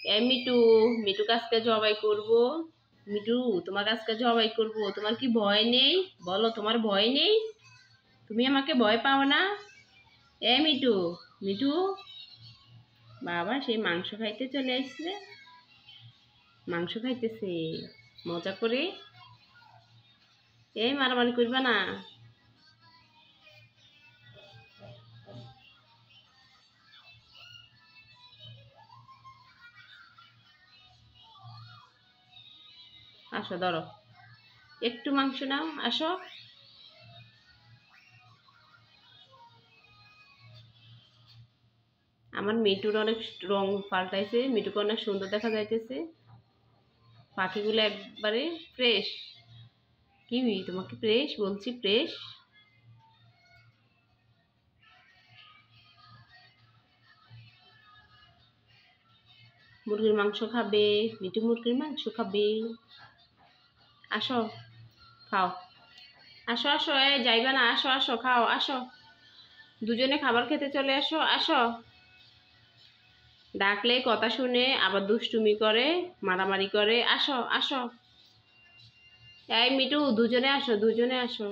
এই মিটু, মিটুকে আজকে জবাই করব। মিটু, তোমাকে আজকে জবাই করব। তোমার কি ভয় নেই? বলো, তোমার ভয় নেই? তুমি আমাকে ভয় পাও না? এই মিটু, মিটু, বাবা সেই মাংস খাইতে চলে আসছে। মাংস খাইতেছে মজা করে। এই মারামারি করবা না। আসো ধরো, একটু মাংস নাও, আসো। আমার মিটুর অনেক রং পাল্টাইছে, মিটুকে অনেক সুন্দর দেখা যাইতেছে। পাখিগুলো একবারে ফ্রেশ। কি তোমাকে ফ্রেশ বলছি, ফ্রেশ। মুরগির মাংস খাবে? মিটু মুরগির মাংস খাবে। আসো, খাও। আসো আসো, যাইবা না, আসো আসো, খাও, আসো। দুজনে খাবার খেতে চলে আসো, আসো। ডাকলে কথা শুনে আবার দুষ্টুমি করে, মারামারি করে। আসো আসো। এই মিটু, দুজনে আসো, দুজনে আসো।